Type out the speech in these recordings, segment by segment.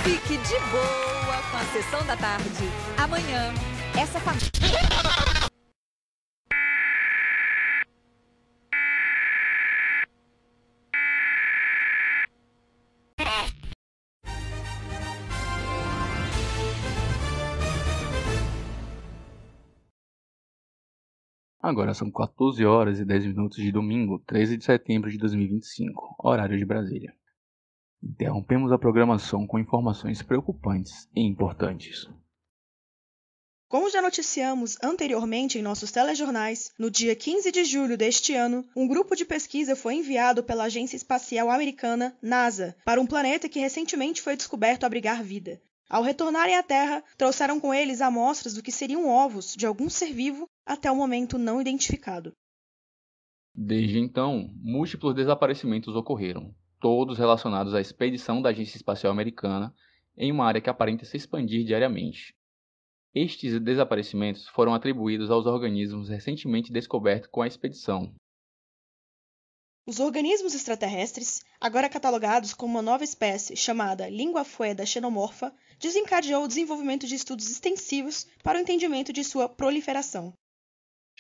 Fique de boa com a Sessão da Tarde. Amanhã, essa família... Agora são 14 horas e 10 minutos de domingo, 13 de setembro de 2025, horário de Brasília. Interrompemos a programação com informações preocupantes e importantes. Como já noticiamos anteriormente em nossos telejornais, no dia 15 de julho deste ano, um grupo de pesquisa foi enviado pela Agência Espacial Americana, NASA, para um planeta que recentemente foi descoberto abrigar vida. Ao retornarem à Terra, trouxeram com eles amostras do que seriam ovos de algum ser vivo até o momento não identificado. Desde então, múltiplos desaparecimentos ocorreram, todos relacionados à expedição da Agência Espacial Americana em uma área que aparenta se expandir diariamente. Estes desaparecimentos foram atribuídos aos organismos recentemente descobertos com a expedição. Os organismos extraterrestres, agora catalogados como uma nova espécie chamada Linguafueda xenomorpha, desencadeou o desenvolvimento de estudos extensivos para o entendimento de sua proliferação.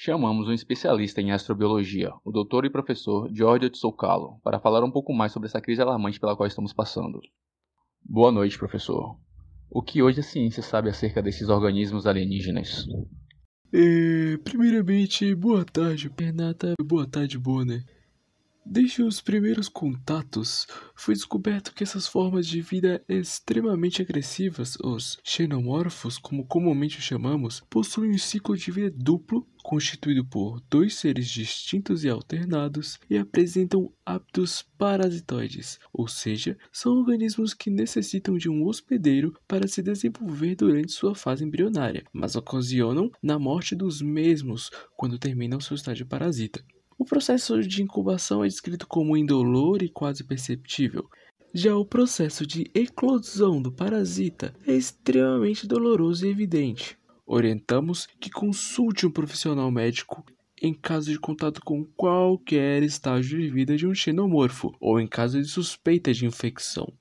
Chamamos um especialista em astrobiologia, o doutor e professor Giorgio Tsoukalos, para falar um pouco mais sobre essa crise alarmante pela qual estamos passando. Boa noite, professor. O que hoje a ciência sabe acerca desses organismos alienígenas? Primeiramente, boa tarde, Renata. Boa tarde, Bonner. Desde os primeiros contatos, foi descoberto que essas formas de vida extremamente agressivas, os xenomorfos, como comumente chamamos, possuem um ciclo de vida duplo, constituído por dois seres distintos e alternados, e apresentam hábitos parasitoides, ou seja, são organismos que necessitam de um hospedeiro para se desenvolver durante sua fase embrionária, mas ocasionam na morte dos mesmos quando terminam seu estágio parasita. O processo de incubação é descrito como indolor e quase perceptível. Já o processo de eclosão do parasita é extremamente doloroso e evidente. Orientamos que consulte um profissional médico em caso de contato com qualquer estágio de vida de um xenomorfo ou em caso de suspeita de infecção.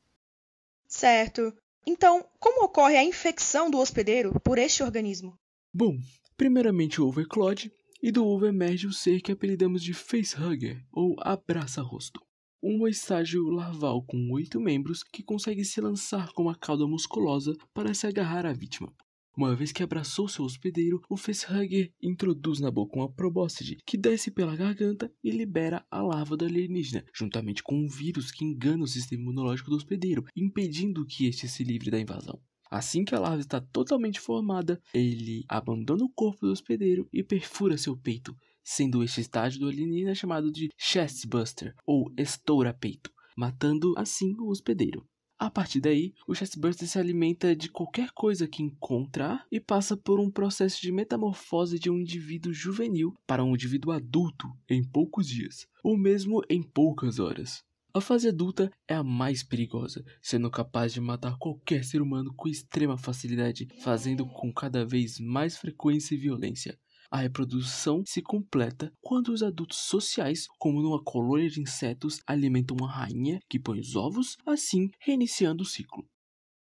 Certo. Então, como ocorre a infecção do hospedeiro por este organismo? Bom, primeiramente o ovo eclode, e do ovo emerge o ser que apelidamos de facehugger, ou abraça-rosto. Um estágio larval com 8 membros que consegue se lançar com uma cauda musculosa para se agarrar à vítima. Uma vez que abraçou seu hospedeiro, o facehugger introduz na boca uma probóscide que desce pela garganta e libera a larva do alienígena, juntamente com um vírus que engana o sistema imunológico do hospedeiro, impedindo que este se livre da invasão. Assim que a larva está totalmente formada, ele abandona o corpo do hospedeiro e perfura seu peito, sendo este estágio do alienígena chamado de chestbuster, ou estoura-peito, matando assim o hospedeiro. A partir daí, o chestbuster se alimenta de qualquer coisa que encontrar e passa por um processo de metamorfose de um indivíduo juvenil para um indivíduo adulto em poucos dias, ou mesmo em poucas horas. A fase adulta é a mais perigosa, sendo capaz de matar qualquer ser humano com extrema facilidade, fazendo com cada vez mais frequência e violência. A reprodução se completa quando os adultos sociais, como numa colônia de insetos, alimentam uma rainha que põe os ovos, assim reiniciando o ciclo.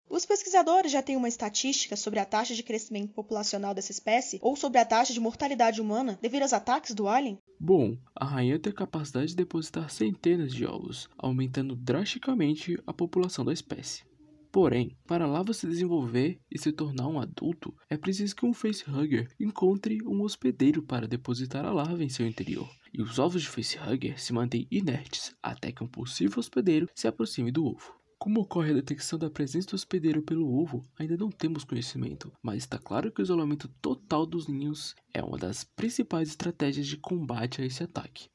Os pesquisadores já têm uma estatística sobre a taxa de crescimento populacional dessa espécie ou sobre a taxa de mortalidade humana devido aos ataques do alien? Bom, a rainha tem a capacidade de depositar centenas de ovos, aumentando drasticamente a população da espécie. Porém, para a larva se desenvolver e se tornar um adulto, é preciso que um facehugger encontre um hospedeiro para depositar a larva em seu interior. E os ovos de facehugger se mantêm inertes até que um possível hospedeiro se aproxime do ovo. Como ocorre a detecção da presença do hospedeiro pelo ovo, ainda não temos conhecimento, mas está claro que o isolamento total dos ninhos é uma das principais estratégias de combate a esse ataque.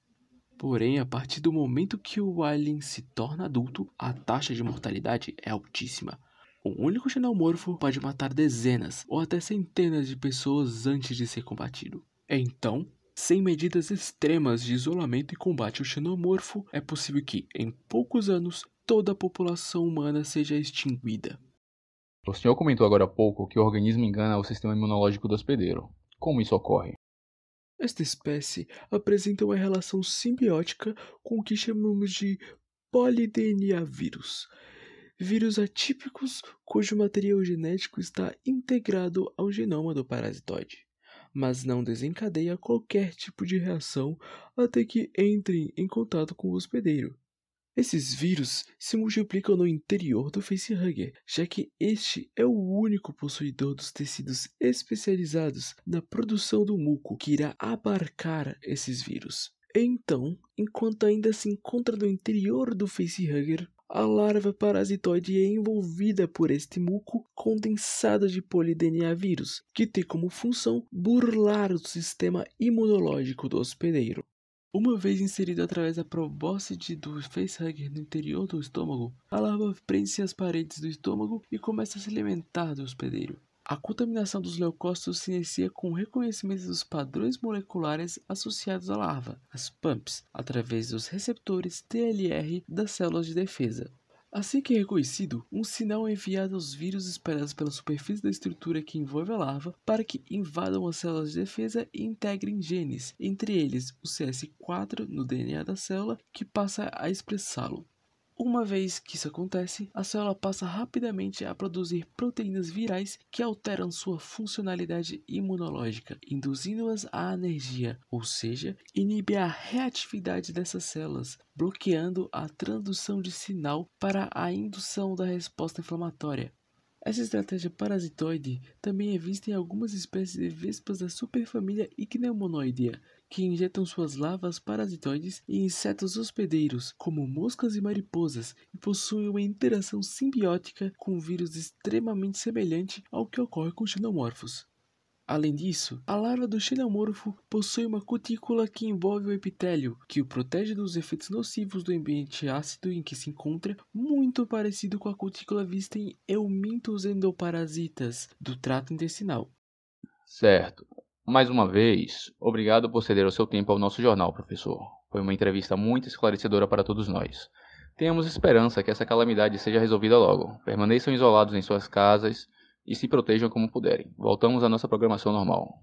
Porém, a partir do momento que o alien se torna adulto, a taxa de mortalidade é altíssima. Um único xenomorfo pode matar dezenas ou até centenas de pessoas antes de ser combatido. Então, sem medidas extremas de isolamento e combate ao xenomorfo, é possível que, em poucos anos, toda a população humana seja extinguida. O senhor comentou agora há pouco que o organismo engana o sistema imunológico do hospedeiro. Como isso ocorre? Esta espécie apresenta uma relação simbiótica com o que chamamos de polidna vírus. vírus atípicos cujo material genético está integrado ao genoma do parasitoide, mas não desencadeia qualquer tipo de reação até que entrem em contato com o hospedeiro. Esses vírus se multiplicam no interior do facehugger, já que este é o único possuidor dos tecidos especializados na produção do muco que irá abarcar esses vírus. Então, enquanto ainda se encontra no interior do facehugger, a larva parasitoide é envolvida por este muco condensado de poli-DNA vírus, que tem como função burlar o sistema imunológico do hospedeiro. Uma vez inserido através da probóscide do facehugger no interior do estômago, a larva prende-se às paredes do estômago e começa a se alimentar do hospedeiro. A contaminação dos leucócitos se inicia com o reconhecimento dos padrões moleculares associados à larva, as PAMPs, através dos receptores TLR das células de defesa. Assim que reconhecido, um sinal é enviado aos vírus espalhados pela superfície da estrutura que envolve a larva para que invadam as células de defesa e integrem genes, entre eles o CS4 no DNA da célula, que passa a expressá-lo. Uma vez que isso acontece, a célula passa rapidamente a produzir proteínas virais que alteram sua funcionalidade imunológica, induzindo-as à anergia, ou seja, inibe a reatividade dessas células, bloqueando a transdução de sinal para a indução da resposta inflamatória. Essa estratégia parasitoide também é vista em algumas espécies de vespas da superfamília Ichneumonidae, que injetam suas larvas parasitoides em insetos hospedeiros, como moscas e mariposas, e possuem uma interação simbiótica com um vírus extremamente semelhante ao que ocorre com xenomorfos. Além disso, a larva do xenomorfo possui uma cutícula que envolve o epitélio, que o protege dos efeitos nocivos do ambiente ácido em que se encontra, muito parecido com a cutícula vista em eumintos endoparasitas do trato intestinal. Certo. Mais uma vez, obrigado por ceder o seu tempo ao nosso jornal, professor. Foi uma entrevista muito esclarecedora para todos nós. Tenhamos esperança que essa calamidade seja resolvida logo. Permaneçam isolados em suas casas e se protejam como puderem. Voltamos à nossa programação normal.